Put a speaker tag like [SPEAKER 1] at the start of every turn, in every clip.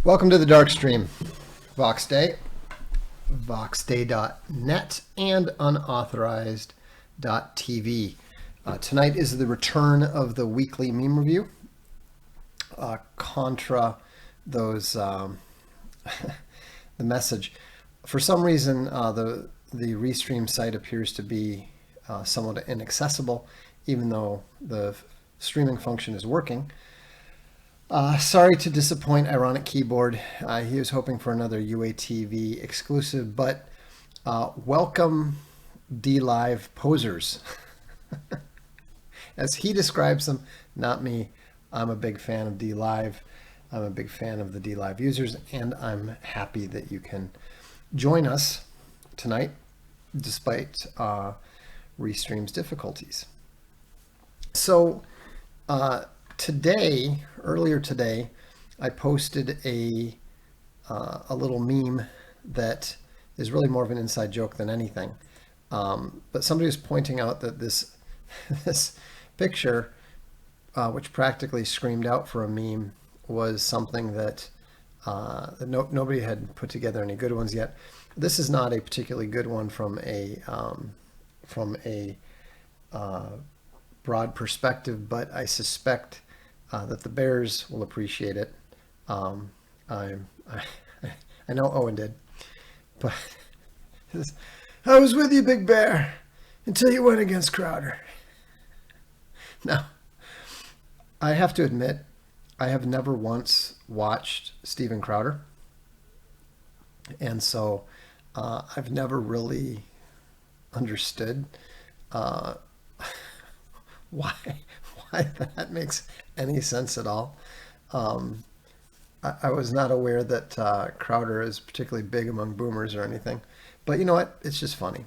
[SPEAKER 1] Welcome to the Darkstream, Voxday, voxday.net, and unauthorized.tv. Tonight is the return of the weekly meme review, contra those the message. For some reason, the Restream site appears to be somewhat inaccessible, even though the streaming function is working. Sorry to disappoint Ironic Keyboard. He was hoping for another UATV exclusive, but welcome D-Live posers. As he describes them, not me. I'm a big fan of D-Live. I'm a big fan of the D-Live users, and I'm happy that you can join us tonight despite Restream's difficulties. So earlier today, I posted a little meme that is really more of an inside joke than anything. But somebody was pointing out that this picture, which practically screamed out for a meme, was something that nobody had put together any good ones yet. This is not a particularly good one from a broad perspective, but I suspect that the Bears will appreciate it. I know Owen did, but I was with you, Big Bear, until you went against Crowder. Now, I have to admit, I have never once watched Steven Crowder, and so I've never really understood why that makes any sense at all. I was not aware that Crowder is particularly big among boomers or anything, but you know what? It's just funny.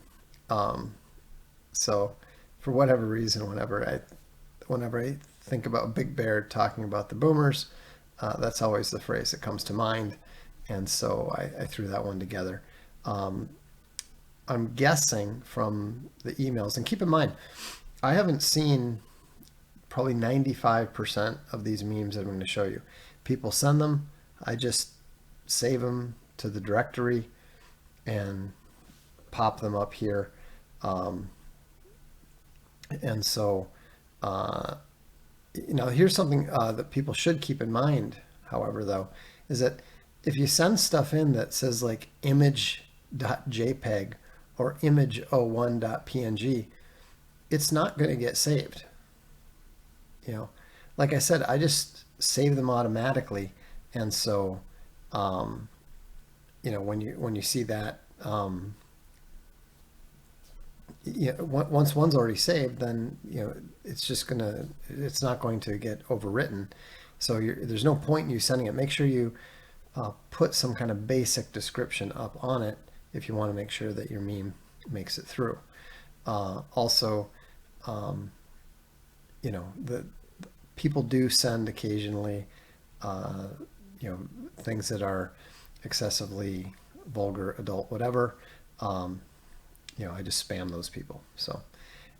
[SPEAKER 1] So for whatever reason, whenever I think about Big Bear talking about the boomers, that's always the phrase that comes to mind, and so I threw that one together. I'm guessing from the emails, and keep in mind, I haven't seen probably 95% of these memes that I'm going to show you. People send them, I just save them to the directory and pop them up here. And so, here's something that people should keep in mind, however, though, is that if you send stuff in that says like image.jpg or image01.png, it's not going to get saved. Like I said, I just save them automatically, and so when you see that, once one's already saved, then it's not going to get overwritten. So there's no point in you sending it. Make sure you put some kind of basic description up on it if you want to make sure that your meme makes it through. Also, the people do send occasionally, things that are excessively vulgar, adult, whatever. I just spam those people. So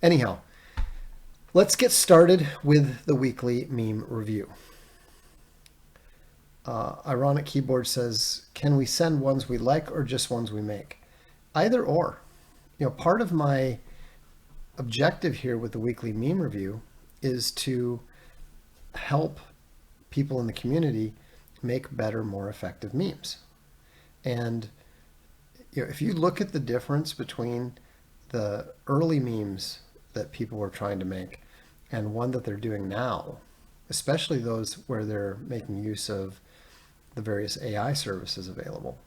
[SPEAKER 1] anyhow, let's get started with the weekly meme review. Ironic Keyboard says, can we send ones we like or just ones we make? Either or. Part of my objective here with the weekly meme review is to help people in the community make better, more effective memes. And if you look at the difference between the early memes that people were trying to make and one that they're doing now, especially those where they're making use of the various AI services available,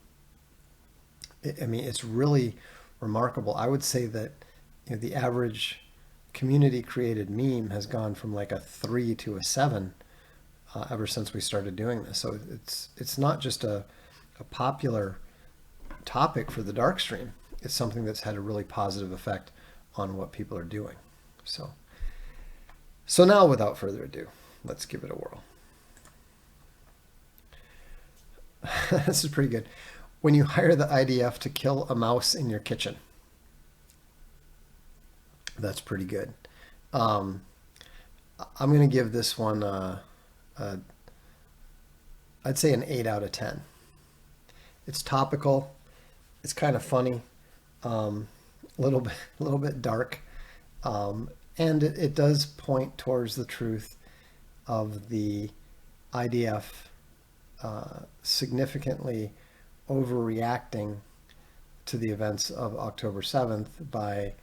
[SPEAKER 1] it's really remarkable. I would say that the average community created meme has gone from like a 3 to a 7 ever since we started doing this. So it's not just a popular topic for the Darkstream. It's something that's had a really positive effect on what people are doing. So now, without further ado, let's give it a whirl. This is pretty good. When you hire the IDF to kill a mouse in your kitchen. That's pretty good. I'm going to give this one a I'd say an 8 out of 10. It's topical. It's kind of funny, a little bit dark, and it does point towards the truth of the IDF significantly overreacting to the events of October 7th by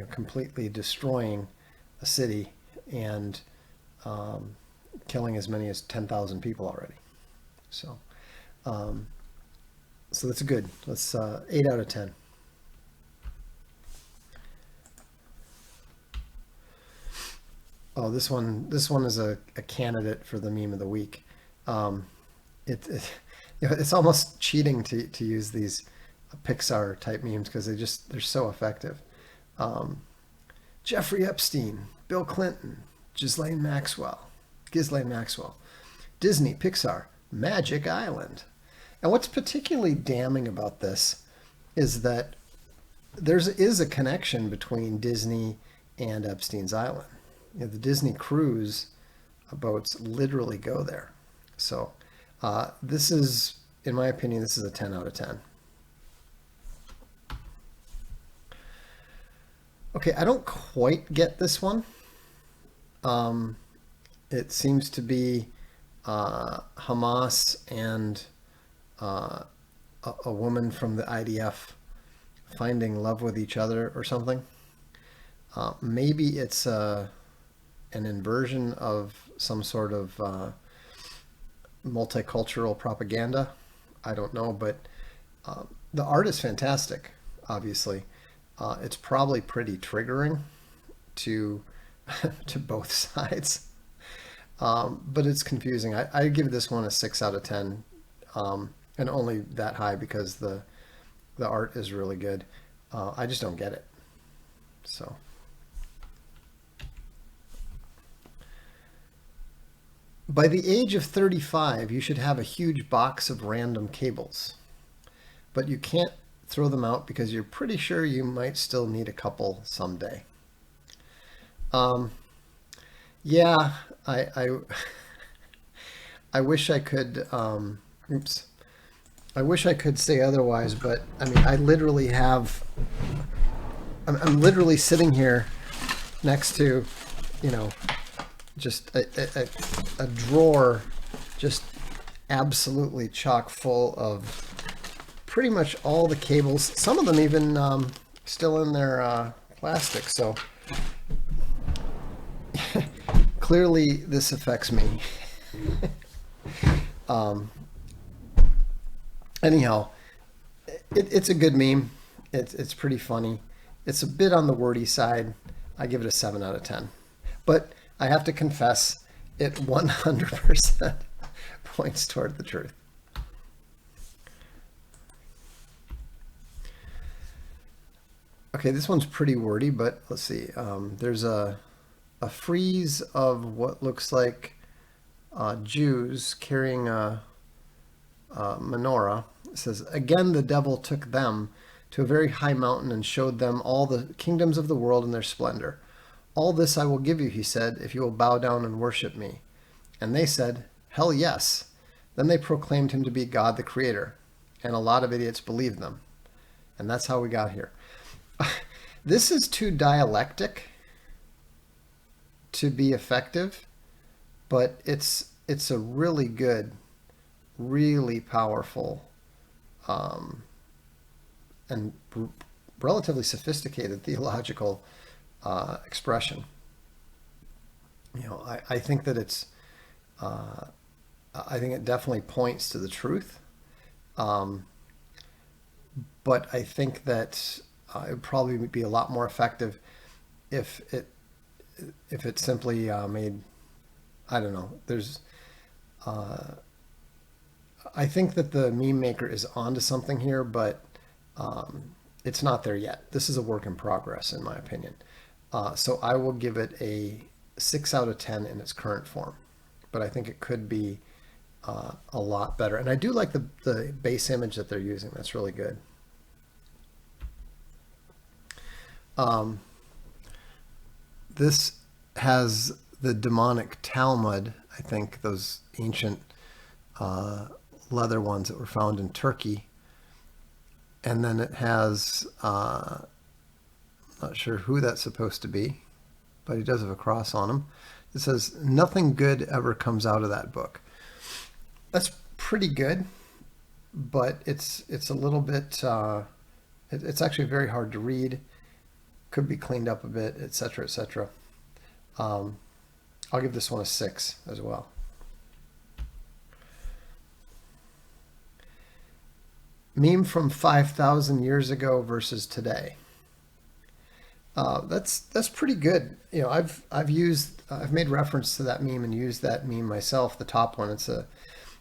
[SPEAKER 1] completely destroying a city and killing as many as 10,000 people already. So, so that's good. Let's 8 out of 10. Oh, this one is a candidate for the meme of the week. It's almost cheating to use these Pixar type memes because they're so effective. Jeffrey Epstein, Bill Clinton, Ghislaine Maxwell, Disney, Pixar, Magic Island. And what's particularly damning about this is that there is a connection between Disney and Epstein's Island. The Disney cruise boats literally go there. So this is, in my opinion, this is a 10 out of 10. Okay, I don't quite get this one. It seems to be Hamas and a woman from the IDF finding love with each other or something. Maybe it's an inversion of some sort of multicultural propaganda. I don't know, but the art is fantastic, obviously. It's probably pretty triggering to to both sides, but it's confusing. I give this one a 6 out of 10, and only that high because the art is really good. I just don't get it. So. By the age of 35, you should have a huge box of random cables, but you can't throw them out because you're pretty sure you might still need a couple someday. Yeah, I wish I could, I wish I could say otherwise, but I mean, I literally have, I'm literally sitting here next to, just a drawer just absolutely chock full of pretty much all the cables, some of them even still in their plastic. So clearly this affects me. Anyhow, it's a good meme. It's pretty funny. It's a bit on the wordy side. I give it a 7 out of 10. But I have to confess, it 100% points toward the truth. Okay, this one's pretty wordy, but let's see. There's a frieze of what looks like Jews carrying a menorah. It says, "Again the devil took them to a very high mountain and showed them all the kingdoms of the world in their splendor. All this I will give you," he said, "if you will bow down and worship me." And they said, "Hell yes." Then they proclaimed him to be God the Creator, and a lot of idiots believed them. And that's how we got here. This is too dialectic to be effective, but it's a really good, really powerful, and relatively sophisticated theological expression. I think that I think it definitely points to the truth, but I think that it would probably be a lot more effective if it simply made, I don't know. I think that the meme maker is onto something here, but it's not there yet. This is a work in progress, in my opinion. So I will give it a 6 out of 10 in its current form, but I think it could be a lot better. And I do like the base image that they're using. That's really good. This has the demonic Talmud, I think those ancient leather ones that were found in Turkey. And then it has, not sure who that's supposed to be, but he does have a cross on him. It says, nothing good ever comes out of that book. That's pretty good, but it's a little bit, it's actually very hard to read. Could be cleaned up a bit, etc., etc. I'll give this one a 6 as well. Meme from 5,000 years ago versus today. That's pretty good. You know, I've made reference to that meme and used that meme myself. The top one, it's a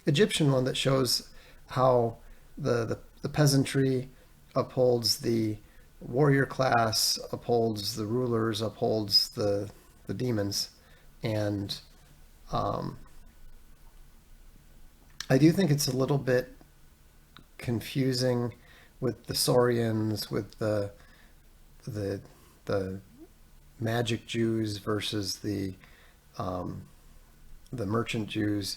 [SPEAKER 1] Egyptian one that shows how the peasantry upholds the warrior class, upholds the rulers, upholds the demons, and I do think it's a little bit confusing with the Saurians, with the magic Jews versus the merchant Jews.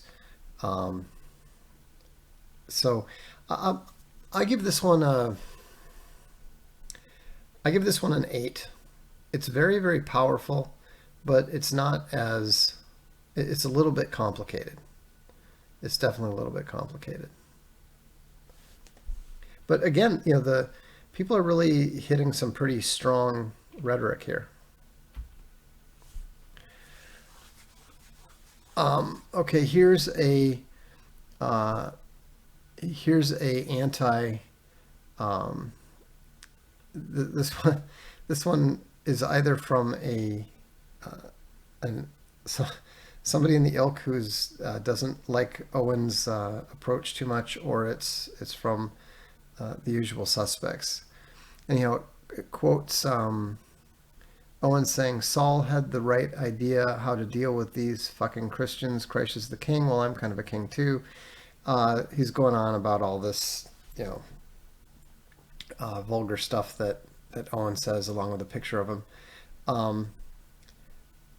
[SPEAKER 1] So I give this one an 8. It's very, very powerful, but it's not as, it's a little bit complicated. It's definitely a little bit complicated. But again, you know, the people are really hitting some pretty strong rhetoric here. Okay, here's a anti. This one is either from somebody in the ilk who's doesn't like Owen's approach too much, or it's from the usual suspects. And you know, it quotes Owen saying, Saul had the right idea how to deal with these fucking Christians. Christ is the king. Well, I'm kind of a king too. He's going on about all this, you know, vulgar stuff that Owen says, along with a picture of him.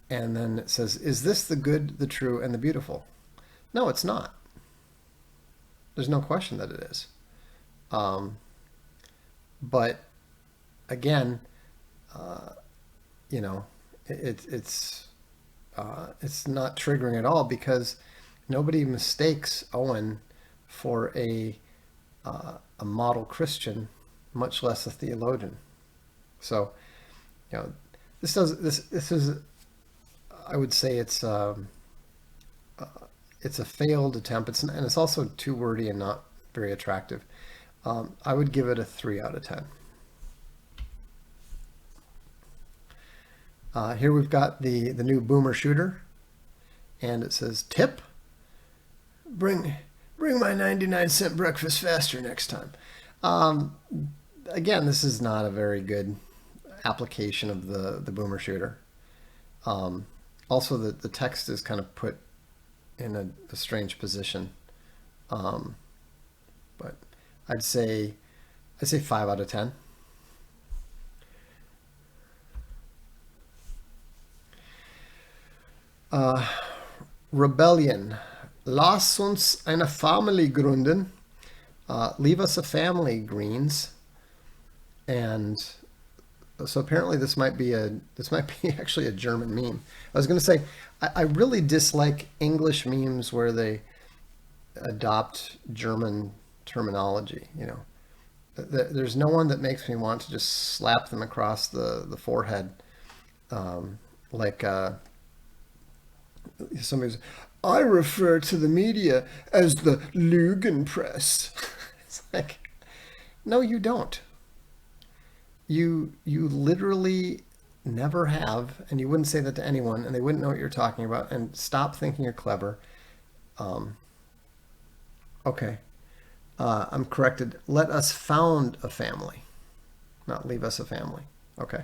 [SPEAKER 1] And then it says, is this the good, the true, and the beautiful? No, it's not. There's no question that it is. But again, you know, it's not triggering at all, because nobody mistakes Owen for a model Christian, much less a theologian. So, you know, this is, I would say it's a failed attempt. And it's also too wordy and not very attractive. I would give it a 3 out of 10. Here we've got the new boomer shooter, and it says, tip, bring my 99-cent breakfast faster next time. Again, this is not a very good application of the boomer shooter. Also, the text is kind of put in a strange position. But I'd say 5 out of 10. Rebellion. Lass uns eine Family gründen. Leave us a family, Greens. And so apparently this might be actually a German meme. I was going to say, I really dislike English memes where they adopt German terminology. You know, there's no one that makes me want to just slap them across the forehead, like somebody's. I refer to the media as the Lügenpresse. It's like, no, you don't. You literally never have, and you wouldn't say that to anyone, and they wouldn't know what you're talking about. And stop thinking you're clever. Okay, I'm corrected. Let us found a family, not leave us a family. Okay,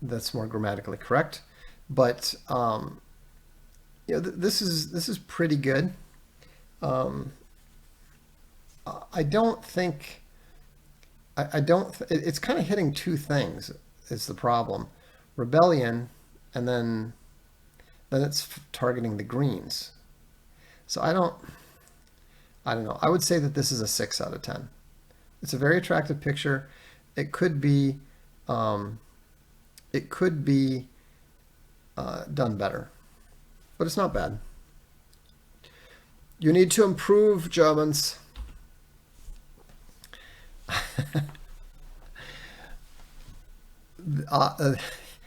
[SPEAKER 1] that's more grammatically correct. But you know, this is pretty good. I don't think. It's kind of hitting two things is the problem. rebellion, and then it's targeting the Greens. So I don't know. I would say that this is a 6 out of 10. It's a very attractive picture. It could be um, done better, but it's not bad. You need to improve, Germans.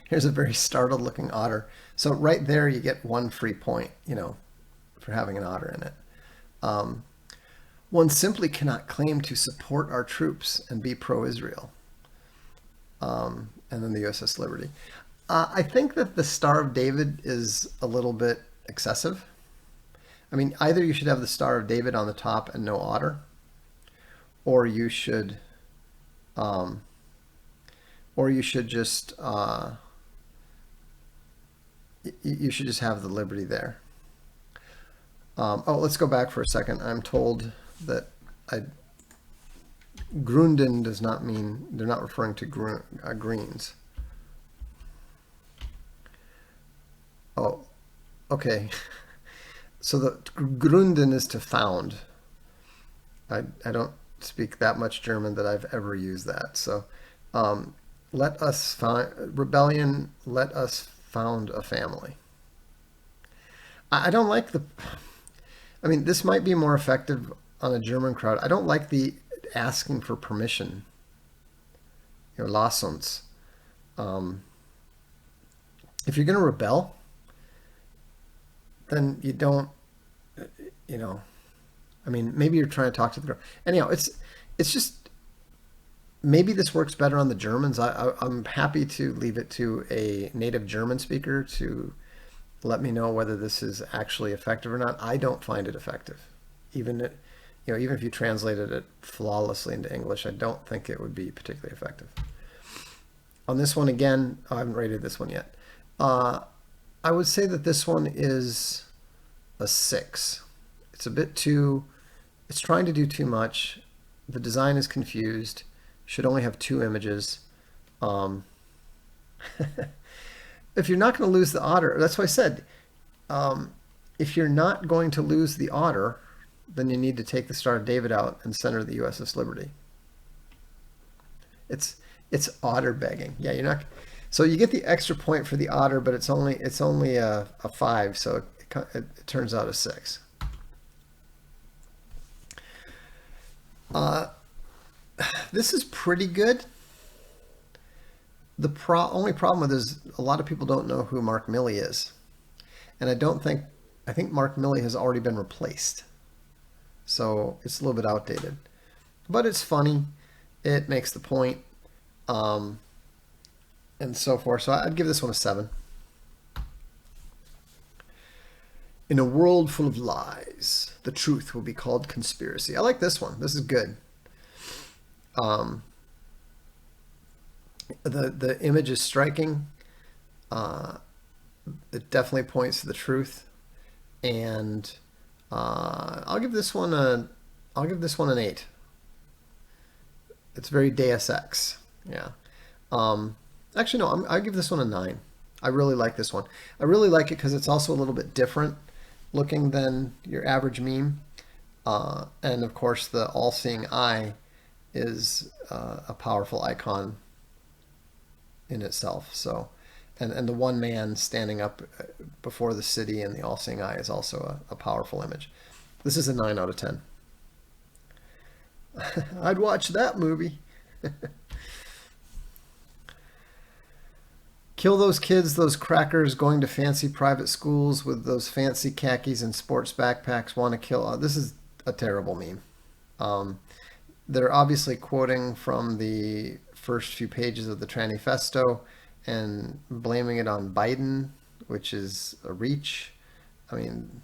[SPEAKER 1] Here's a very startled looking otter. So right there you get 1 free point, for having an otter in it. One simply cannot claim to support our troops and be pro-Israel. And then the USS Liberty. I think that the Star of David is a little bit excessive. I mean, either you should have the Star of David on the top and no otter, or you should just you should just have the Liberty there. Let's go back for a second. I'm told that Grunden does not mean, they're not referring to greens. Oh, okay. So the Grunden is to found. I don't speak that much German that I've ever used that. So let us find rebellion. Let us found a family. I don't like the. I mean, this might be more effective on a German crowd. I don't like the asking for permission. Lass uns. If you're going to rebel, then you don't. I mean, maybe you're trying to talk to the girl. Anyhow, it's just maybe this works better on the Germans. I'm happy to leave it to a native German speaker to let me know whether this is actually effective or not. I don't find it effective. Even if you translated it flawlessly into English, I don't think it would be particularly effective. On this one, again, I haven't rated this one yet. I would say that this one is a 6. It's a bit too, it's trying to do too much. The design is confused. Should only have 2 images. If you're not going to lose the otter, that's why I said, if you're not going to lose the otter, then you need to take the Star of David out and center the USS Liberty. It's otter begging. Yeah, you're not. So you get the extra point for the otter, but it's only a 5, so it turns out a 6. This is pretty good. The only problem with it is a lot of people don't know who Mark Milley is. And I think Mark Milley has already been replaced. So it's a little bit outdated. But it's funny. It makes the point. And so forth. So I'd give this one a 7. In a world full of lies, the truth will be called conspiracy. I like this one. This is good. The image is striking. It definitely points to the truth, and I'll give this one an 8. It's very Deus Ex. Yeah. Actually, no. I'll give this one a 9. I really like this one. I really like it because it's also a little bit different looking than your average meme, and of course, the all-seeing eye is a powerful icon in itself. So, and the one man standing up before the city and the all-seeing eye is also a powerful image. This is a 9 out of 10. I'd watch that movie. Kill those kids, those crackers going to fancy private schools with those fancy khakis and sports backpacks want to kill. This is a terrible meme. They're obviously quoting from the first few pages of the Tranifesto and blaming it on Biden, which is a reach. I mean,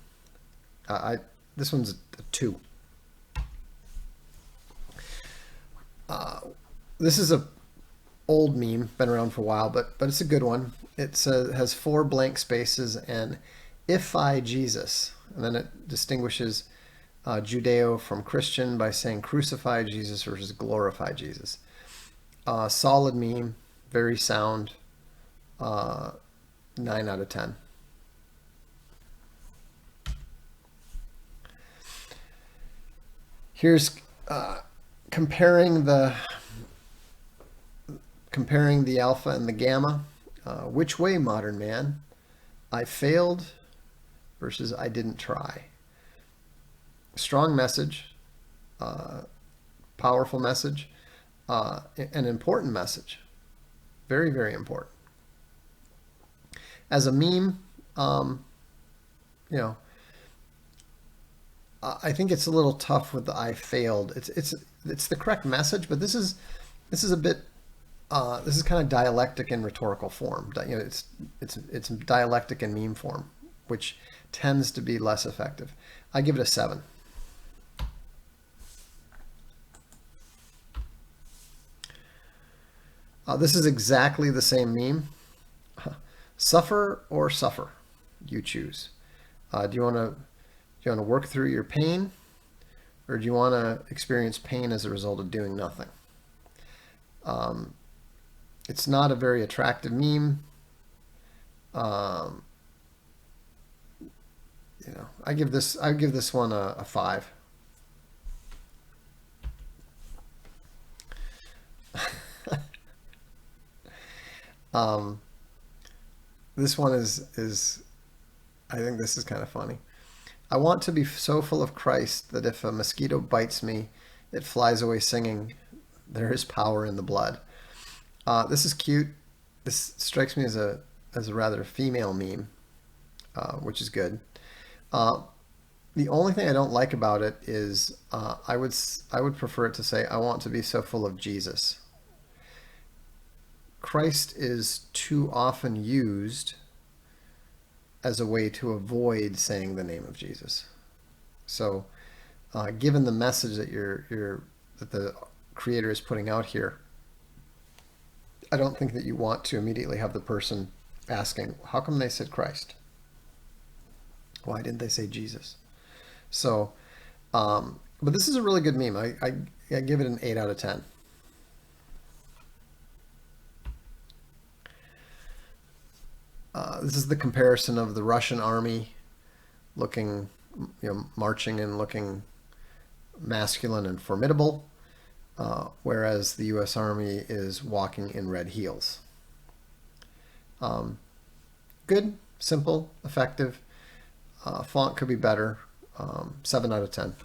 [SPEAKER 1] this one's a 2. This is a old meme, been around for a while, but it's a good one. It has 4 blank spaces and if I Jesus, and then it distinguishes Judeo from Christian by saying crucify Jesus versus glorify Jesus. Solid meme, very sound. uh, 9 out of 10. Here's comparing the alpha and the gamma. Which way, modern man? I failed versus I didn't try. Strong message, powerful message, an important message. Very, very important. As a meme, you know, I think it's a little tough with the "I failed." It's the correct message, but this is a bit this is kind of dialectic in rhetorical form. You know, it's dialectic in meme form, which tends to be less effective. I give it a 7. This is exactly the same meme. Suffer or suffer, you choose. Do you want to work through your pain, or do you want to experience pain as a result of doing nothing? It's not a very attractive meme. You know, I give this one a 5. This one is I think this is kind of funny. I want to be so full of Christ that if a mosquito bites me, it flies away singing, there is power in the blood. This is cute. This strikes me as a rather female meme, which is good. The only thing I don't like about it is I would prefer it to say, I want to be so full of Jesus. Christ is too often used as a way to avoid saying the name of Jesus. So, given the message that that the creator is putting out here, I don't think that you want to immediately have the person asking, how come they said Christ? Why didn't they say Jesus? So, but this is a really good meme. I give it an 8 out of 10. This is the comparison of the Russian army looking, marching and looking masculine and formidable, whereas the U.S. Army is walking in red heels. Good, simple, effective. Font could be better. 7 out of 10.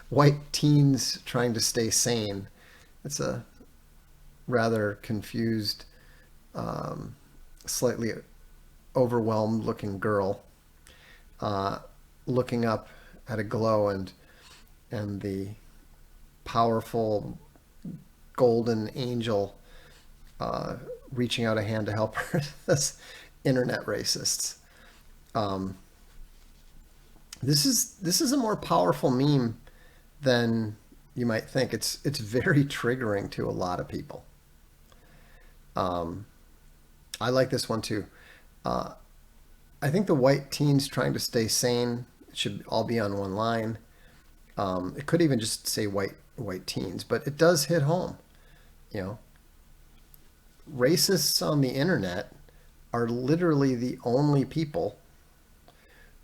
[SPEAKER 1] White teens trying to stay sane. It's a rather confused, slightly overwhelmed looking girl looking up at a glow and the powerful golden angel reaching out a hand to help her. That's internet racists. This is a more powerful meme than you might think. It's very triggering to a lot of people. I like this one too. I think the white teens trying to stay sane should all be on one line. It could even just say white teens, but it does hit home. Racists on the internet are literally the only people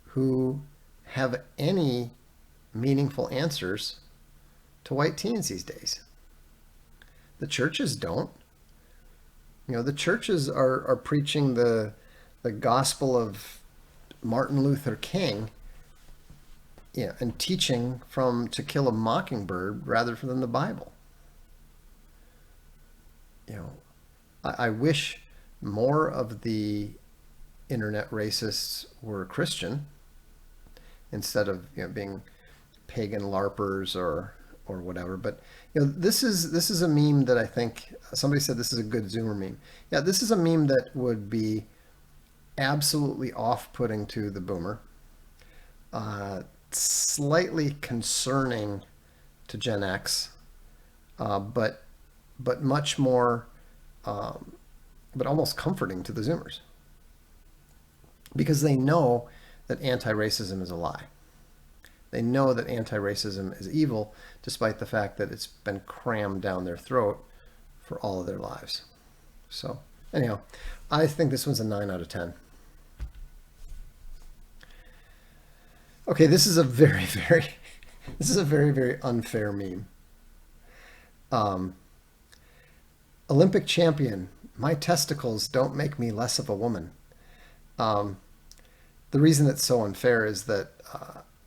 [SPEAKER 1] who have any meaningful answers to white teens these days. The churches don't. The churches are preaching the gospel of Martin Luther King, and teaching from To Kill a Mockingbird rather than the Bible. I wish more of the internet racists were Christian instead of being pagan LARPers or whatever. But this is a meme that I think somebody said this is a good Zoomer meme. Yeah, this is a meme that would be absolutely off-putting to the boomer, slightly concerning to Gen X, but much more, but almost comforting to the Zoomers, because they know that anti-racism is a lie. They know that anti-racism is evil, despite the fact that it's been crammed down their throat for all of their lives. So anyhow, I think this one's a 9 out of 10. Okay, this is a very, very unfair meme. Olympic champion, my testicles don't make me less of a woman. The reason it's so unfair is that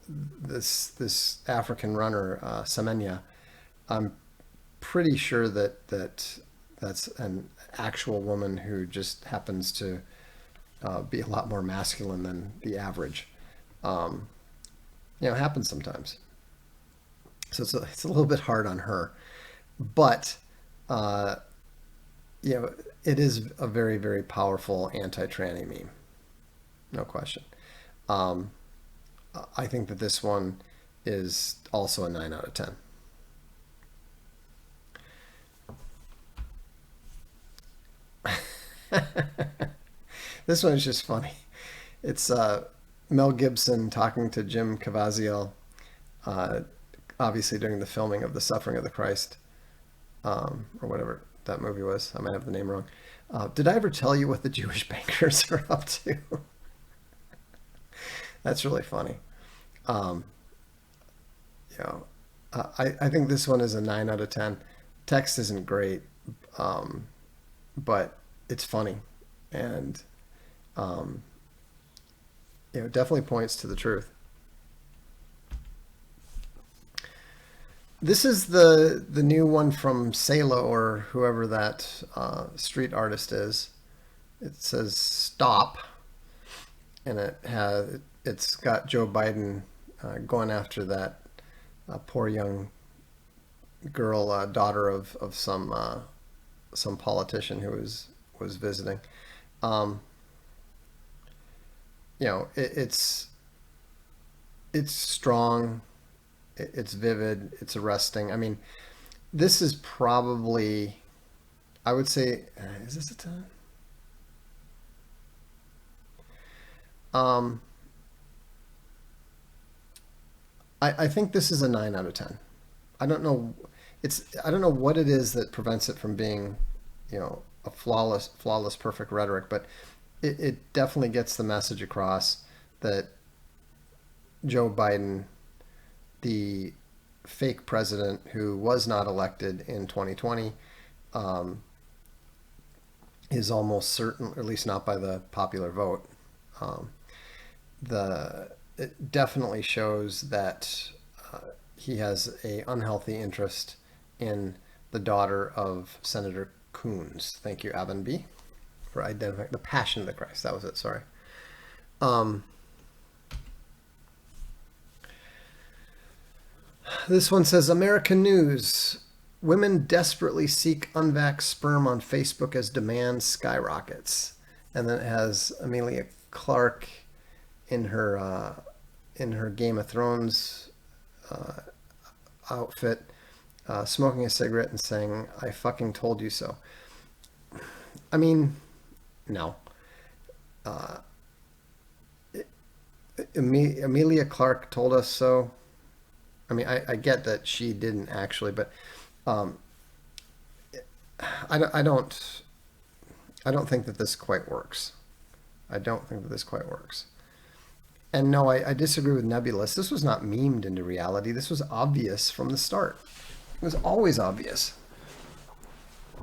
[SPEAKER 1] this African runner, Semenya, I'm pretty sure that's an actual woman who just happens to be a lot more masculine than the average. It happens sometimes. So it's a little bit hard on her, but it is a very, very powerful anti-tranny meme, no question. I think that this one is also a 9 out of 10. This one is just funny. It's Mel Gibson talking to Jim Caviezel, obviously during the filming of The Suffering of the Christ, or whatever that movie was. I might have the name wrong. Did I ever tell you what the Jewish bankers are up to? That's really funny. I think this one is a 9 out of 10. Text isn't great, but it's funny, and it definitely points to the truth. This is the new one from Salo, or whoever that street artist is. It says "Stop," and it's got Joe Biden going after that poor young girl, daughter of some politician who was visiting. It's strong. It's vivid. It's arresting. I mean, this is probably, I would say, is this a 10? I think this is a 9 out of 10. I don't know. I don't know what it is that prevents it from being, a flawless, perfect rhetoric, but it definitely gets the message across that Joe Biden, the fake president who was not elected in 2020, is almost certain, or at least not by the popular vote. It definitely shows that he has a unhealthy interest in the daughter of Senator Coons. Thank you, Avon B, for identifying the Passion of the Christ. That was it. Sorry. This one says, American News. Women desperately seek unvaxxed sperm on Facebook as demand skyrockets. And then it has Amelia Clark in her Game of Thrones outfit, smoking a cigarette and saying, "I fucking told you so." I mean, no. Amelia Clark told us so. I mean, I get that she didn't actually, but I don't think that this quite works. I don't think that this quite works. And no, I disagree with Nebulous. This was not memed into reality. This was obvious from the start. It was always obvious.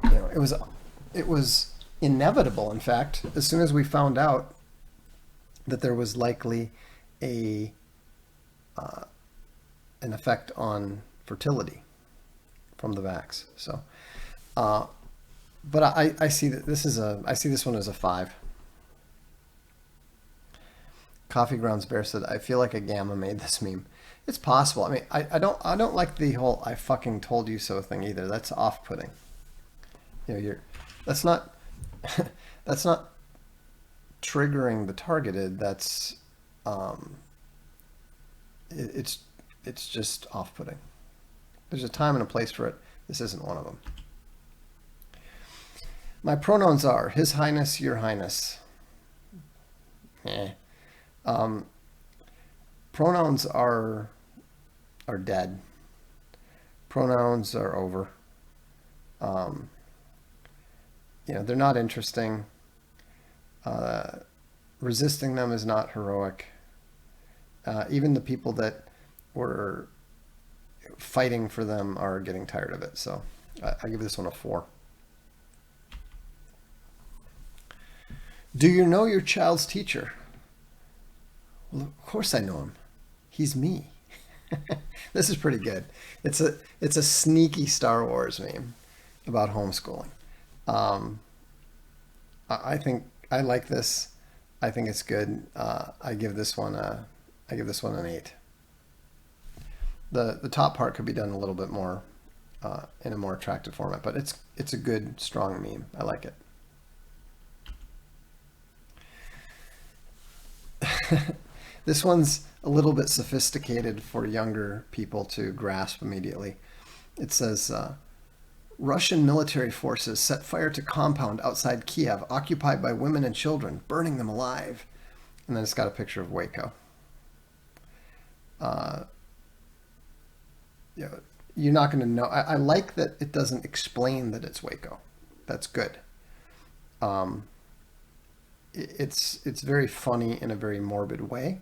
[SPEAKER 1] It was inevitable. In fact, as soon as we found out that there was likely an effect on fertility from the vax. So, but I see that I see this one as a 5. Coffee Grounds Bear said, "I feel like a gamma made this meme." It's possible. I mean, I don't like the whole "I fucking told you so" thing either. That's off-putting. That's not that's not triggering the targeted. That's it's just off-putting. There's a time and a place for it. This isn't one of them. My pronouns are His Highness, Your Highness. Pronouns are are dead. Pronouns are over. Um, they're not interesting. Uh, Resisting them is not heroic. Even the people that were fighting for them are getting tired of it. So I give this one a 4. Do you know your child's teacher? Well, of course I know him. He's me. This is pretty good. It's a sneaky Star Wars meme about homeschooling. Um, I think I like this. I think it's good. I give this one an 8. The top part could be done a little bit more in a more attractive format, but it's a good, strong meme. I like it. This one's a little bit sophisticated for younger people to grasp immediately. It says, Russian military forces set fire to compound outside Kiev occupied by women and children, burning them alive. And then it's got a picture of Waco. Uh, you're not going to know. I like that it doesn't explain that it's Waco. That's good. Um, it's very funny in a very morbid way.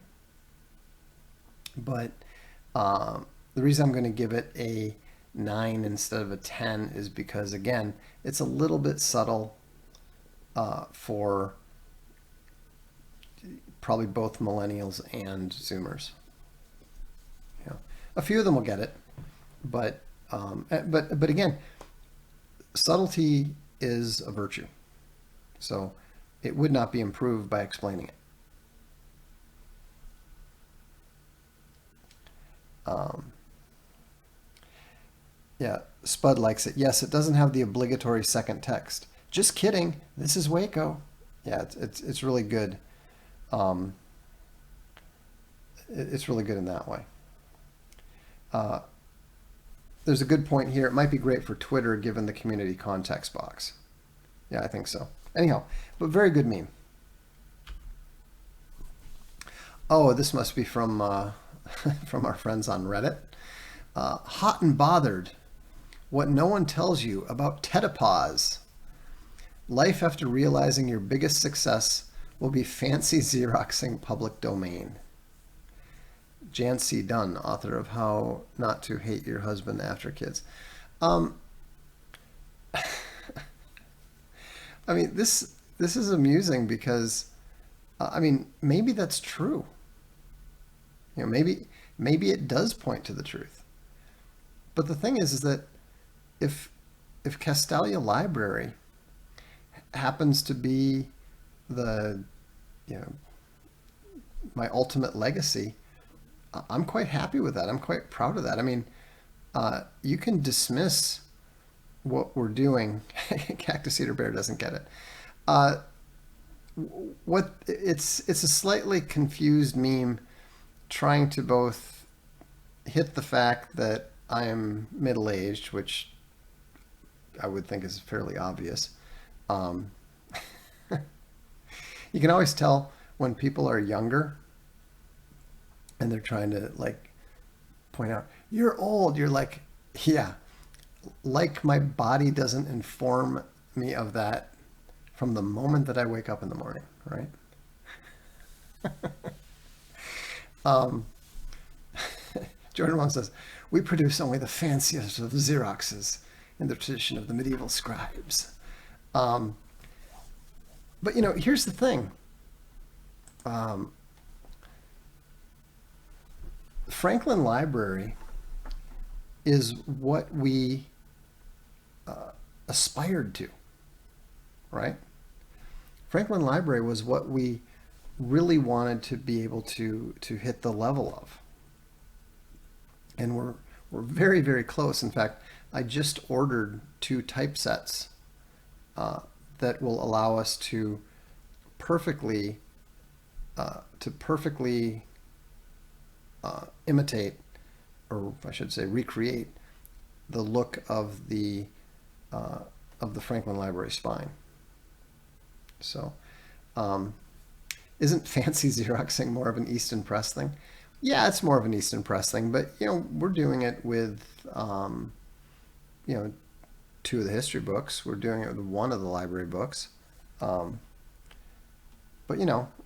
[SPEAKER 1] But the reason I'm going to give it a 9 instead of a 10 is because, again, it's a little bit subtle for probably both millennials and Zoomers. A few of them will get it, but again, subtlety is a virtue, so it would not be improved by explaining it. Um, yeah, Spud likes it. Yes, it doesn't have the obligatory second text. Just kidding. This is Waco. Yeah, it's really good. Um, it's really good in that way. Uh, there's a good point here. It might be great for Twitter given the community context box. Yeah, I think so. Anyhow, but very good meme. Oh, this must be from from our friends on Reddit. Hot and bothered. What no one tells you about Tetapause. Life after realizing your biggest success will be fancy Xeroxing public domain. Jan C. Dunn, author of How Not to Hate Your Husband After Kids. Um, I mean, this is amusing because, I mean, maybe that's true. Maybe it does point to the truth. But the thing is that if Castalia Library happens to be the you know my ultimate legacy, I'm quite happy with that. I'm quite proud of that. I mean, you can dismiss what we're doing. Cactus Eater Bear doesn't get it. Uh, what it's a slightly confused meme trying to both hit the fact that I am middle aged, which I would think is fairly obvious. Um, you can always tell when people are younger and they're trying to like point out, you're old. You're like, yeah, like my body doesn't inform me of that from the moment that I wake up in the morning, right? Um, Jordan Mom says, we produce only the fanciest of Xeroxes in the tradition of the medieval scribes. Um, but here's the thing. Um, Franklin Library is what we aspired to, right? Franklin Library was what we really wanted to be able to hit the level of. And we're very, very close. In fact, I just ordered 2 typesets that will allow us to perfectly imitate, or I should say recreate, the look of the Franklin Library spine. So isn't fancy Xeroxing more of an Easton Press thing? Yeah, it's more of an Easton Press thing, but we're doing it with you know two of the history books. We're doing it with one of the library books. Um, but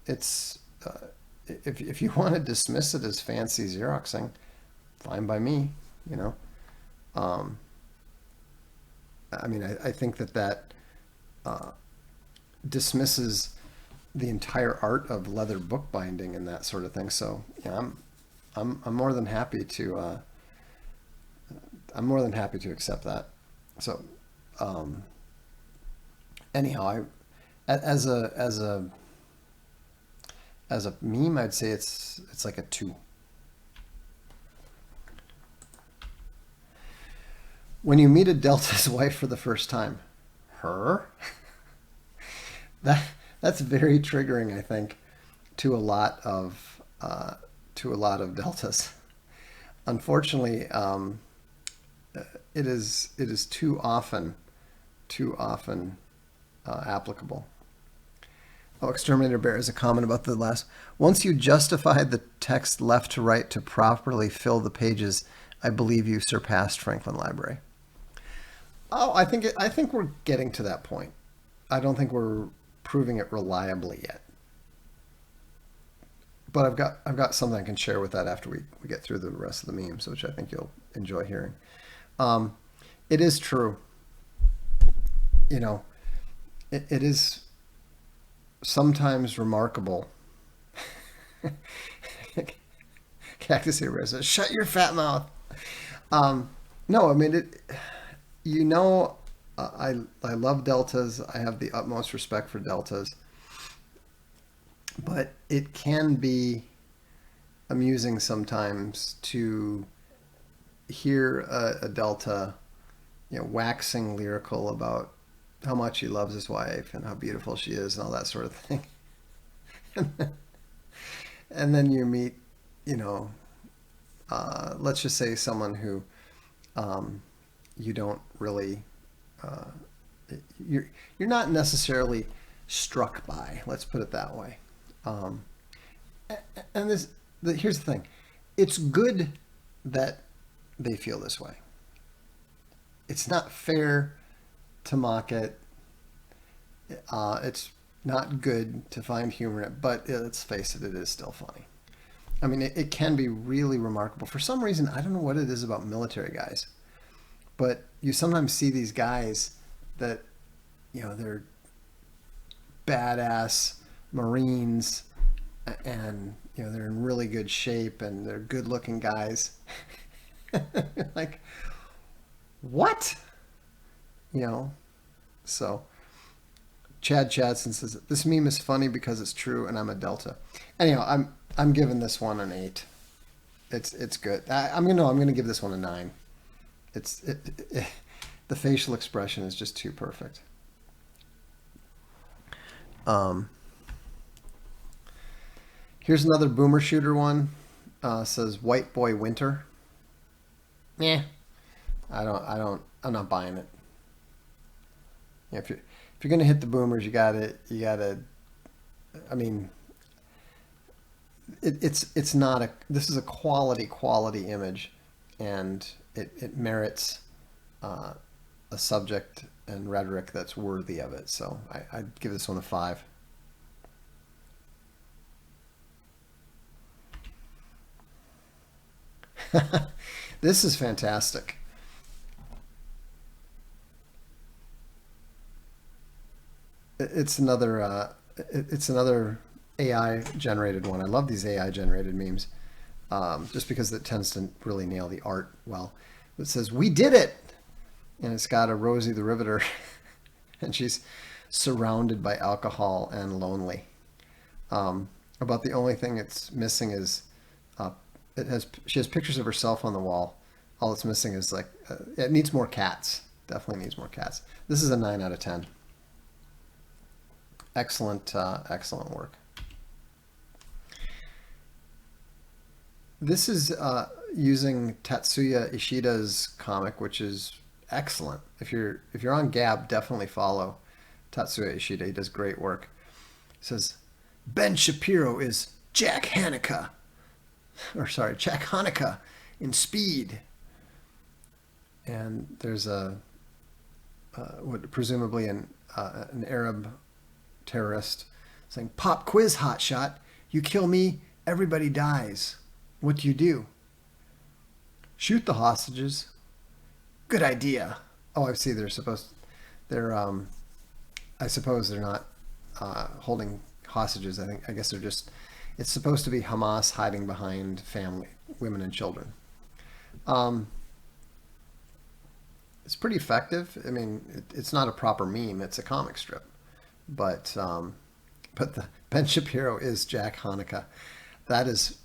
[SPEAKER 1] it's if you want to dismiss it as fancy Xeroxing, fine by me. You know, um, I mean, I think that uh, dismisses the entire art of leather bookbinding and that sort of thing. So yeah, I'm more than happy to accept that. So um, anyhow, as a meme, I'd say it's like a 2. When you meet a Delta's wife for the first time, her that that's very triggering, I think, to a lot of Deltas. Unfortunately, it is too often applicable. Oh, Exterminator Bear has a comment about the last. Once you justify the text left to right to properly fill the pages, I believe you surpassed Franklin Library. Oh, I think we're getting to that point. I don't think we're proving it reliably yet. But I've got something I can share with that after we get through the rest of the memes, which I think you'll enjoy hearing. Um, it is true, you know, it is sometimes remarkable. Cactus Hero says, "Shut your fat mouth." Um, no, I mean it. You know, I love deltas. I have the utmost respect for deltas, but it can be amusing sometimes to hear a delta, waxing lyrical about how much he loves his wife and how beautiful she is and all that sort of thing. And then you meet, you know, let's just say someone who um, you don't really, uh, you're you're not necessarily struck by. Let's put it that way. Um, and here's the thing: it's good that they feel this way. It's not fair to mock it. It's not good to find humor in it, but let's face it, it is still funny. I mean, it can be really remarkable. For some reason, I don't know what it is about military guys, but you sometimes see these guys that, they're badass Marines and, they're in really good shape and they're good looking guys. Like, what? You know? So, Chad Chadson says this meme is funny because it's true, and I'm a Delta. Anyhow, I'm giving this one an 8. It's good. I'm gonna give this one a 9. The facial expression is just too perfect. Um, Here's another boomer shooter one. Says White Boy Winter. Yeah, I'm not buying it. If you're gonna hit the boomers, you gotta. I mean, it's not a. This is a quality image, and it merits uh, a subject and rhetoric that's worthy of it. So I'd give this one a 5. This is fantastic. It's another AI generated one. I love these AI generated memes, just because it tends to really nail the art well. It says, "We did it," and it's got a Rosie the Riveter, and she's surrounded by alcohol and lonely. About the only thing it's missing is uh, she has pictures of herself on the wall. All it's missing is it needs more cats. Definitely needs more cats. This is a 9 out of 10. Excellent work. This is using Tatsuya Ishida's comic, which is excellent. If you're on Gab, definitely follow Tatsuya Ishida. He does great work. It says Ben Shapiro is Jack Haneke. or sorry, Jack Hanukkah in Speed. And there's presumably an Arab terrorist saying, "Pop quiz, hotshot. You kill me, everybody dies. What do you do? Shoot the hostages. Good idea." Oh, I see. They're I suppose they're not holding hostages. I guess they're just. It's supposed to be Hamas hiding behind family, women and children. Um, it's pretty effective. I mean, it's not a proper meme. It's a comic strip, but the Ben Shapiro is Jack Hanukkah. That is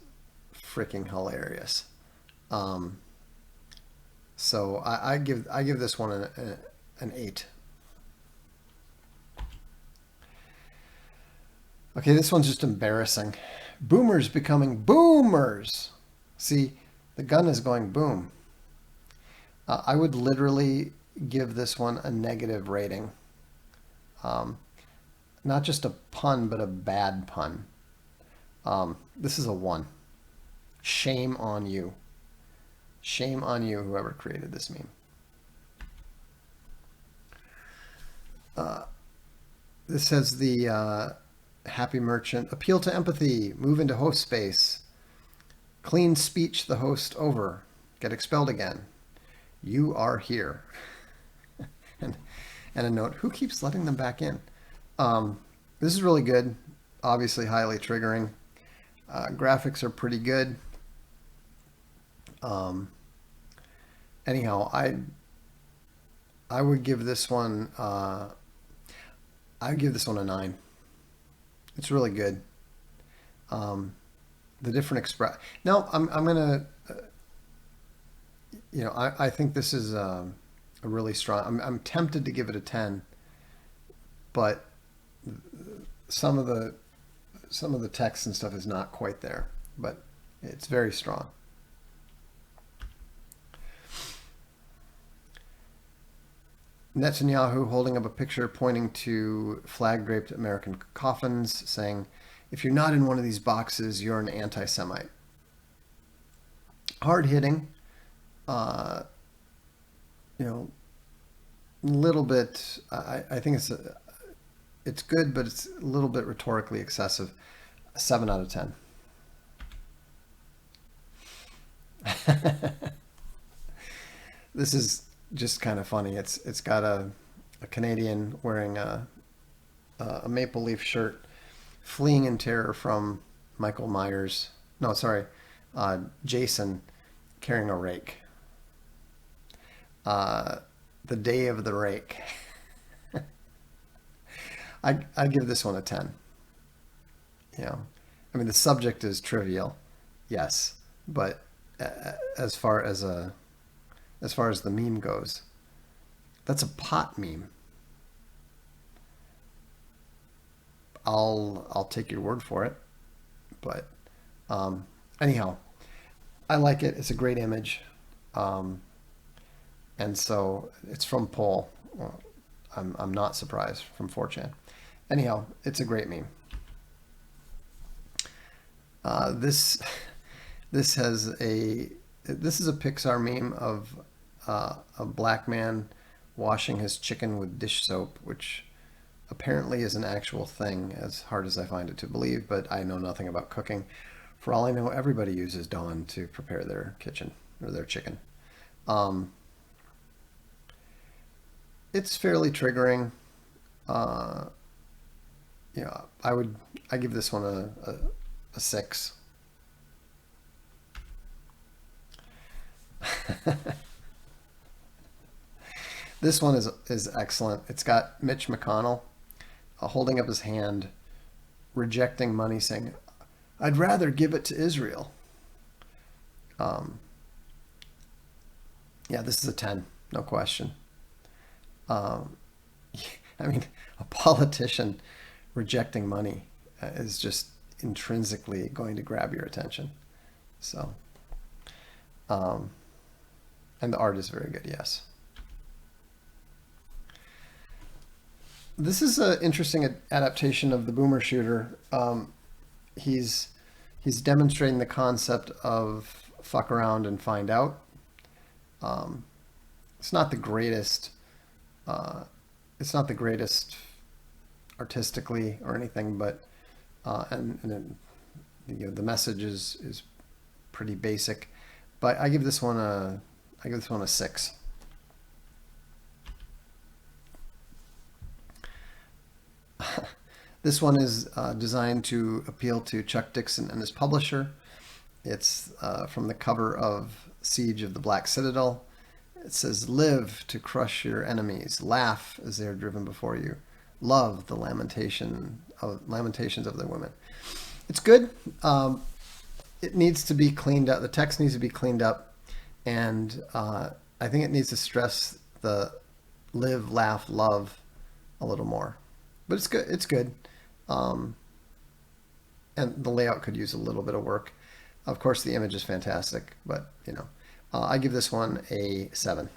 [SPEAKER 1] freaking hilarious. Um, so I give this one an 8. Okay, this one's just embarrassing. Boomers becoming boomers. See, the gun is going boom. I would literally give this one a negative rating. Um, Not just a pun, but a bad pun. This is a 1. Shame on you. Shame on you, whoever created this meme. This says the happy merchant appeal to empathy, move into host space, clean speech the host over, get expelled again. You are here. and a note, who keeps letting them back in? This is really good. Obviously highly triggering. Graphics are pretty good. Anyhow, I would give this one I'd give this one a 9. It's really good. The different express. Now I'm gonna I think this is a really strong. I'm tempted to give it a 10, but some of the text and stuff is not quite there, but it's very strong. Netanyahu holding up a picture pointing to flag-draped American coffins, saying, "If you're not in one of these boxes, you're an anti-Semite." Hard-hitting, uh, a little bit. I think it's good, but it's a little bit rhetorically excessive. 7 out of 10. This is just kind of funny. It's got a Canadian wearing a maple leaf shirt, fleeing in terror from Michael Myers. No, sorry, Jason carrying a rake. The day of the rake. I give this one a 10. I mean the subject is trivial, yes, but as far as the meme goes, that's a pot meme. I'll take your word for it, but anyhow, I like it. It's a great image, and so it's from Paul. Well, I'm not surprised, from 4chan. Anyhow, it's a great meme. This this has this is a Pixar meme of a black man washing his chicken with dish soap, which apparently is an actual thing, as hard as I find it to believe, but I know nothing about cooking. For all I know, everybody uses Dawn to prepare their kitchen or their chicken. Um, it's fairly triggering. Uh, I give this one a 6. This one is excellent. It's got Mitch McConnell holding up his hand, rejecting money, saying, "I'd rather give it to Israel." Um, yeah, this is a 10, no question. Um, I mean, a politician rejecting money is just intrinsically going to grab your attention. So, um, and the art is very good, yes. This is an interesting adaptation of the Boomer Shooter. He's He's demonstrating the concept of fuck around and find out. It's not the greatest. It's not the greatest artistically or anything, but and then, the message is pretty basic. But I give this one a 6. This one is designed to appeal to Chuck Dixon and his publisher. It's from the cover of Siege of the Black Citadel. It says, "Live to crush your enemies. Laugh as they are driven before you. Love the lamentations of the women." It's good. It needs to be cleaned up. The text needs to be cleaned up, and I think it needs to stress the live, laugh, love a little more. But it's good. It's good. And the layout could use a little bit of work. Of course, the image is fantastic, but I give this one a 7.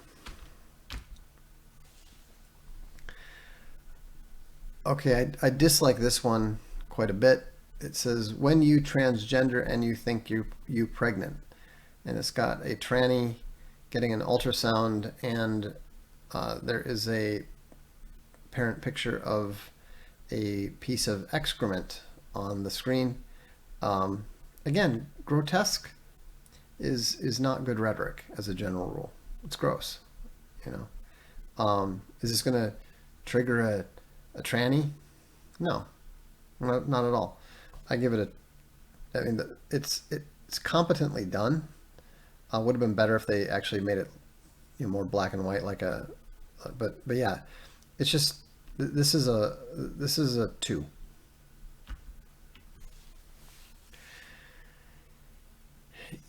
[SPEAKER 1] Okay, I dislike this one quite a bit. It says, "When you transgender and you think you pregnant," and it's got a tranny getting an ultrasound, and there is a parent picture of a piece of excrement on the screen. Again, grotesque is not good rhetoric as a general rule. It's gross, Is this going to trigger a tranny? No, not at all. I give it it's competently done. Would have been better if they actually made it more black and white, but yeah, it's just this is a 2.